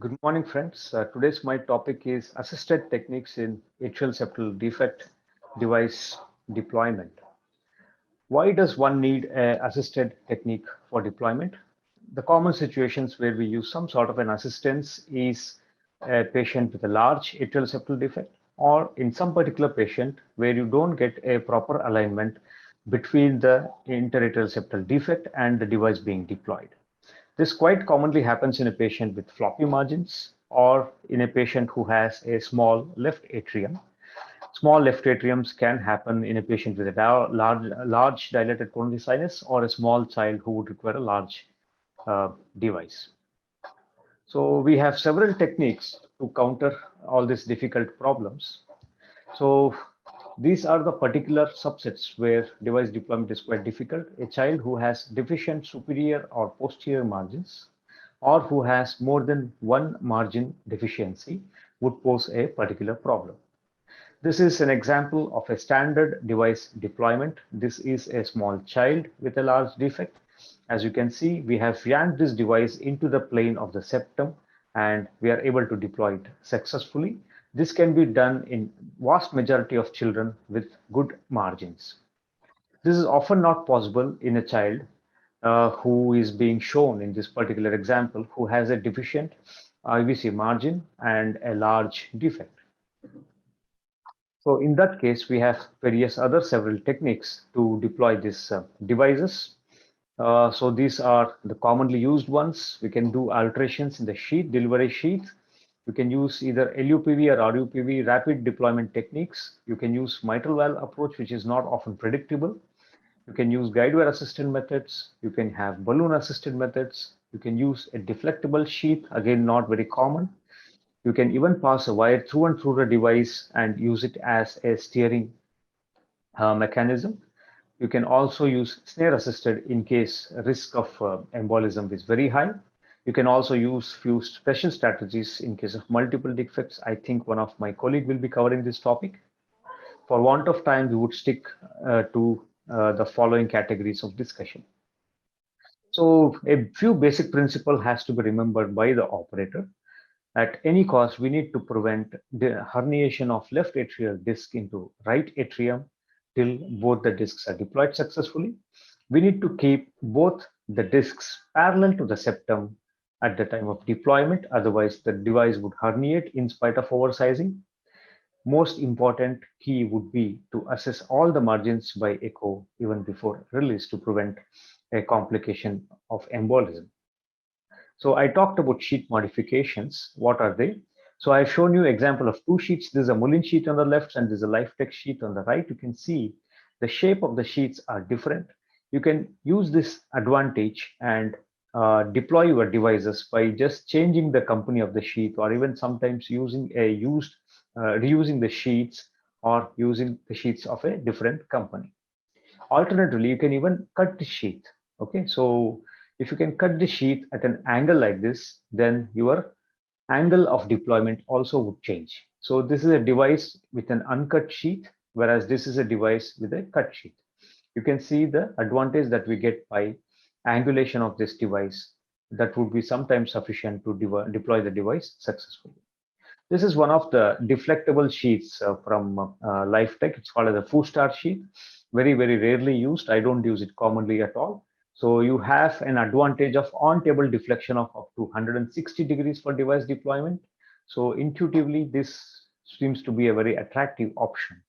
Good morning, friends. Today's my topic is assisted techniques in atrial septal defect device deployment. Why does one need an assisted technique for deployment? The common situations where we use some sort of an assistance is a patient with a large atrial septal defect, or in some particular patient where you don't get a proper alignment between the interatrial septal defect and the device being deployed. This quite commonly happens in a patient with floppy margins or in a patient who has a small left atrium. Small left atriums can happen in a patient with a large dilated coronary sinus or a small child who would require a large device. So we have several techniques to counter all these difficult problems. So these are the particular subsets where device deployment is quite difficult. A child who has deficient superior or posterior margins or who has more than one margin deficiency would pose a particular problem. This is an example of a standard device deployment. This is a small child with a large defect. As you can see, we have yanked this device into the plane of the septum and we are able to deploy it successfully. This can be done in vast majority of children with good margins. This is often not possible in a child who is being shown in this particular example, who has a deficient IVC margin and a large defect. So in that case, we have various other several techniques to deploy these devices. So these are the commonly used ones. We can do alterations in the sheath, delivery sheath. You can use either LUPV or RUPV rapid deployment techniques. You can use mitral valve approach, which is not often predictable. You can use guide wire assisted methods. You can have balloon assisted methods. You can use a deflectable sheath, again, not very common. You can even pass a wire through and through the device and use it as a steering mechanism. You can also use snare assisted in case risk of embolism is very high. You can also use few special strategies in case of multiple defects. I think one of my colleague will be covering this topic. For want of time, we would stick to the following categories of discussion. So a few basic principle has to be remembered by the operator. At any cost, we need to prevent the herniation of left atrial disc into right atrium till both the discs are deployed successfully. We need to keep both the discs parallel to the septum at the time of deployment, otherwise the device would herniate in spite of oversizing. Most important key would be to assess all the margins by echo even before release to prevent a complication of embolism. So I talked about sheet modifications. What are they? So I've shown you example of two sheets. There's a Mullin sheet on the left and there's a LifeTech sheet on the right. You can see the shape of the sheets are different. You can use this advantage and deploy your devices by just changing the company of the sheet, or even sometimes using a reusing the sheets or using the sheets of a different company. Alternatively, you can even cut the sheet. Okay, so if you can cut the sheet at an angle like this, then your angle of deployment also would change. So this is a device with an uncut sheet, whereas this is a device with a cut sheet. You can see the advantage that we get by angulation of this device. That would be sometimes sufficient to deploy the device successfully. This is one of the deflectable sheets from LifeTech. It's called as a Fustar sheet. Very, very rarely used. I don't use it commonly at all. So you have an advantage of on-table deflection of up to 160 degrees for device deployment. So intuitively, this seems to be a very attractive option.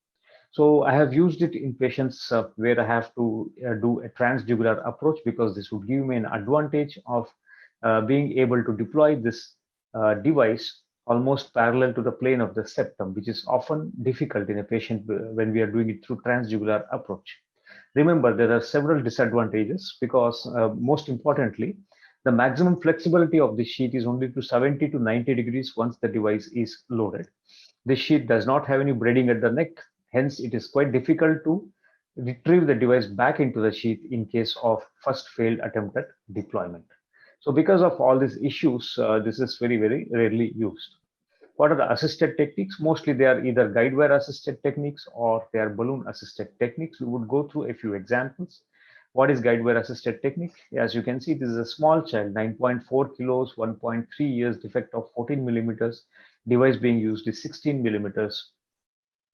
So I have used it in patients where I have to do a transjugular approach, because this would give me an advantage of being able to deploy this device almost parallel to the plane of the septum, which is often difficult in a patient when we are doing it through transjugular approach. Remember, there are several disadvantages because most importantly, the maximum flexibility of the sheet is only to 70 to 90 degrees once the device is loaded. This sheet does not have any braiding at the neck. Hence, it is quite difficult to retrieve the device back into the sheath in case of first failed attempt at deployment. So because of all these issues, this is very, very rarely used. What are the assisted techniques? Mostly they are either guide wire assisted techniques or they are balloon assisted techniques. We would go through a few examples. What is guide wire assisted technique? As you can see, this is a small child, 9.4 kilos, 1.3 years, defect of 14 millimeters. Device being used is 16 millimeters.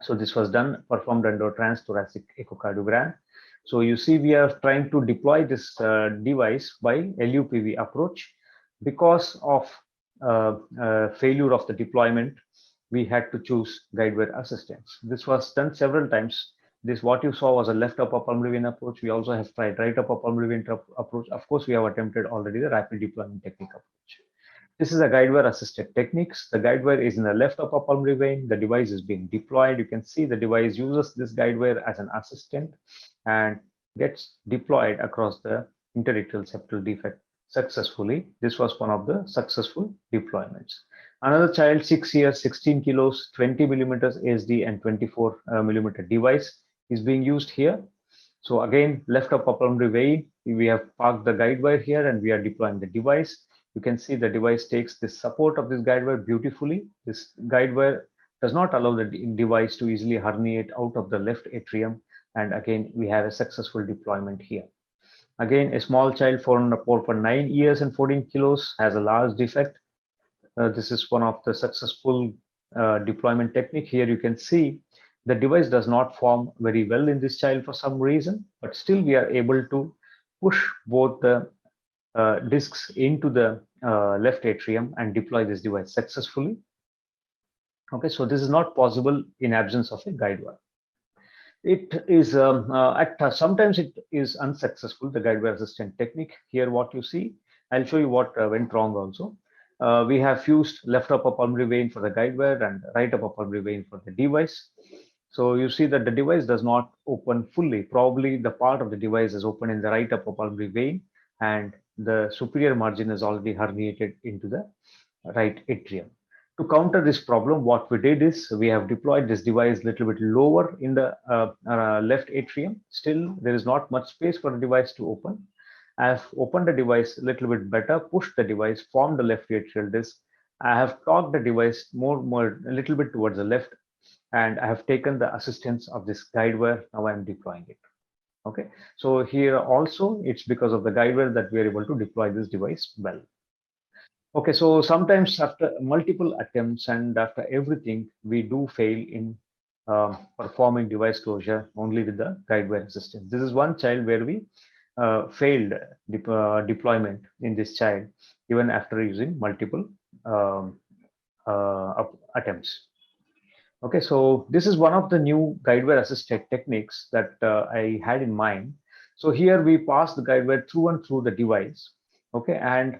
So this was performed under transthoracic echocardiogram. So you see, we are trying to deploy this device by LUPV approach. Because of failure of the deployment, we had to choose guide wire assistance. This was done several times. This, what you saw, was a left upper pulmonary vein approach. We also have tried right upper pulmonary vein approach. Of course, we have attempted already the rapid deployment technique approach. This is a guide wire assisted techniques. The guide wire is in the left upper pulmonary vein. The device is being deployed. You can see the device uses this guide wire as an assistant and gets deployed across the interatrial septal defect successfully. This was one of the successful deployments. Another child, 6 years, 16 kilos, 20 millimeters ASD and 24 millimeter device is being used here. So again, left upper pulmonary vein, we have parked the guide wire here and we are deploying the device. You can see the device takes the support of this guide wire beautifully. This guide wire does not allow the device to easily herniate out of the left atrium. And again, we have a successful deployment here. Again, a small child, 4.9 years and 14 kilos, has a large defect. This is one of the successful deployment technique. Here you can see the device does not form very well in this child for some reason, but still we are able to push both the discs into the left atrium and deploy this device successfully. Okay, so this is not possible in absence of a guide wire. It is sometimes it is unsuccessful, the guide wire assistant technique. Here what you see, I'll show you what went wrong also. We have fused left upper pulmonary vein for the guide wire and right upper pulmonary vein for the device. So you see that the device does not open fully. Probably the part of the device is open in the right upper pulmonary vein and the superior margin is already herniated into the right atrium. To counter this problem, what we did is we have deployed this device a little bit lower in the left atrium. Still, there is not much space for the device to open. I have opened the device a little bit better, pushed the device, formed the left atrial disc. I have torqued the device a little bit towards the left, and I have taken the assistance of this guide wire. Now I'm deploying it. Okay, so here also it's because of the guide wire that we are able to deploy this device well. Okay, so sometimes after multiple attempts and after everything, we do fail in performing device closure only with the guide wire assistance. This is one child where we failed deployment in this child even after using multiple attempts. Okay, so this is one of the new guide wire assisted techniques that I had in mind. So here we pass the guide wire through and through the device, okay, and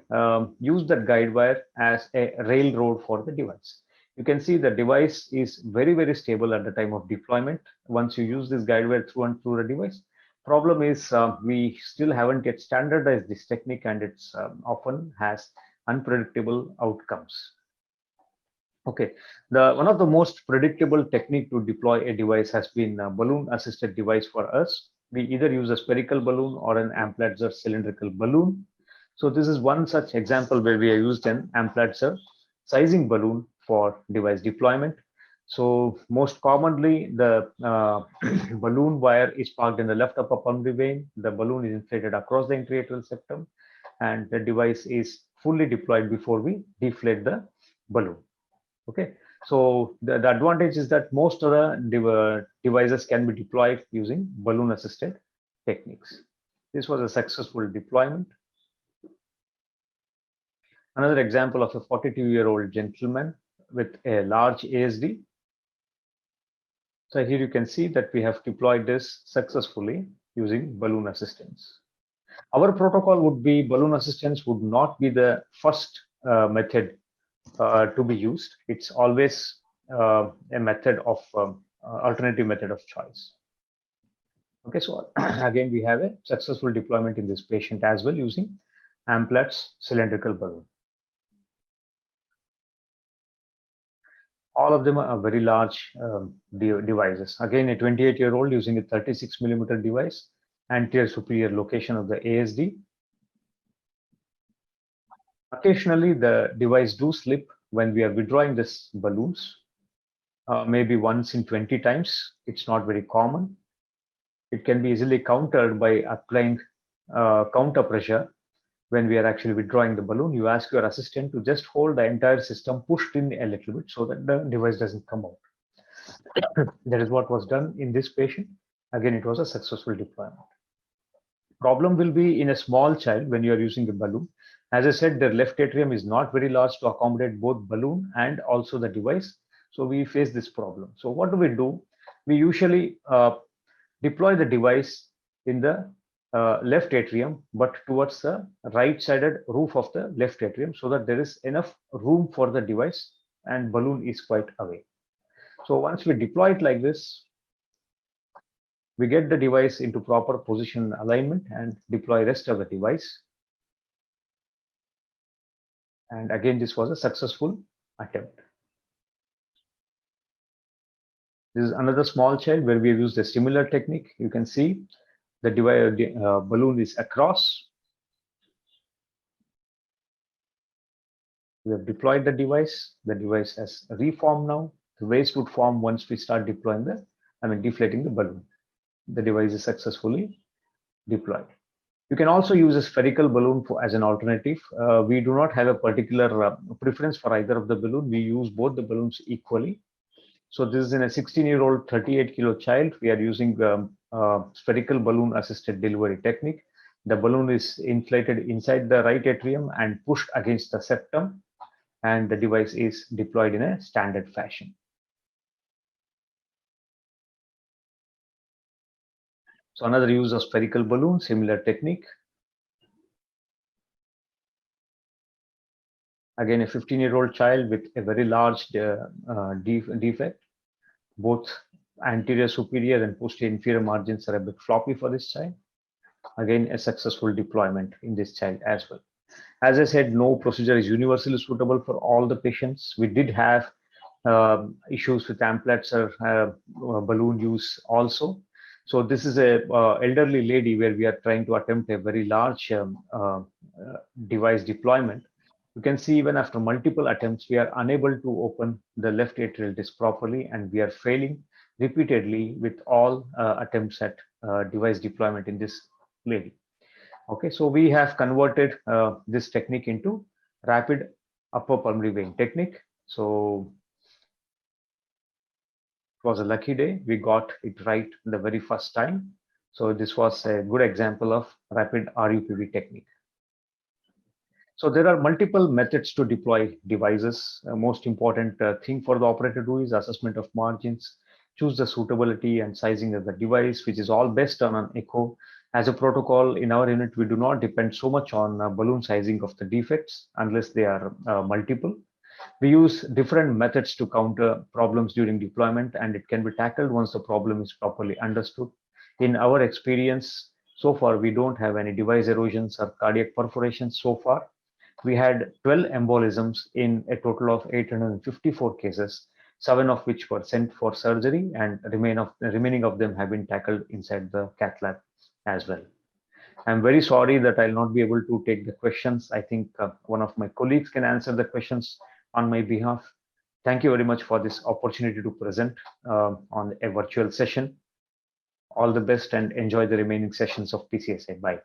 use that guide wire as a railroad for the device. You can see the device is very, very stable at the time of deployment. Once you use this guide wire through and through the device, problem is we still haven't yet standardized this technique and it's often has unpredictable outcomes. Okay, one of the most predictable technique to deploy a device has been a balloon assisted device for us. We either use a spherical balloon or an Amplatzer cylindrical balloon. So this is one such example where we have used an Amplatzer sizing balloon for device deployment. So most commonly the balloon wire is parked in the left upper pulmonary vein. The balloon is inflated across the interatrial septum and the device is fully deployed before we deflate the balloon. Okay, so the advantage is that most of the devices can be deployed using balloon assisted techniques. This was a successful deployment. Another example of a 42-year-old gentleman with a large ASD. So here you can see that we have deployed this successfully using balloon assistance. Our protocol would be balloon assistance would not be the first method to be used. It's always a method of alternative method of choice. Okay, so again we have a successful deployment in this patient as well using Amplatz cylindrical balloon. All of them are very large devices. Again, a 28-year-old using a 36 millimeter device, anterior superior location of the ASD. Occasionally, the device do slip when we are withdrawing this balloons, maybe once in 20 times. It's not very common. It can be easily countered by applying counter pressure when we are actually withdrawing the balloon, you ask your assistant to just hold the entire system pushed in a little bit so that the device doesn't come out. That is what was done in this patient. Again, it was a successful deployment. Problem will be in a small child when you are using a balloon. As I said, the left atrium is not very large to accommodate both balloon and also the device. So we face this problem. So what do? We usually deploy the device in the left atrium, but towards the right-sided roof of the left atrium so that there is enough room for the device and balloon is quite away. So once we deploy it like this, we get the device into proper position alignment and deploy rest of the device. And again, this was a successful attempt. This is another small child where we have used a similar technique. You can see the device, balloon is across. We have deployed the device. The device has reformed now. The waste would form once we start deploying deflating the balloon. The device is successfully deployed. You can also use a spherical balloon as an alternative. We do not have a particular preference for either of the balloon. We use both the balloons equally. So this is in a 16-year-old 38-kilo child. We are using spherical balloon assisted delivery technique. The balloon is inflated inside the right atrium and pushed against the septum, and the device is deployed in a standard fashion. So another use of spherical balloon, similar technique. Again, a 15-year-old child with a very large defect. Both anterior superior and posterior inferior margins are a bit floppy for this child. Again, a successful deployment in this child as well. As I said, no procedure is universally suitable for all the patients. We did have issues with Amplatzer balloon use also. So this is a elderly lady where we are trying to attempt a very large device deployment. You can see even after multiple attempts, we are unable to open the left atrial disc properly, and we are failing repeatedly with all attempts at device deployment in this lady. Okay, so we have converted this technique into rapid upper pulmonary vein technique. So it was a lucky day. We got it right the very first time. So this was a good example of rapid RUPV technique. So there are multiple methods to deploy devices. Most important thing for the operator to do is assessment of margins, choose the suitability and sizing of the device, which is all based on an echo. As a protocol in our unit, we do not depend so much on balloon sizing of the defects unless they are multiple. We use different methods to counter problems during deployment, and it can be tackled once the problem is properly understood. In our experience, so far, we don't have any device erosions or cardiac perforations so far. We had 12 embolisms in a total of 854 cases, 7 of which were sent for surgery, and remaining of them have been tackled inside the cath lab as well. I'm very sorry that I'll not be able to take the questions. I think one of my colleagues can answer the questions on my behalf. Thank you very much for this opportunity to present on a virtual session. All the best and enjoy the remaining sessions of PCSA. Bye.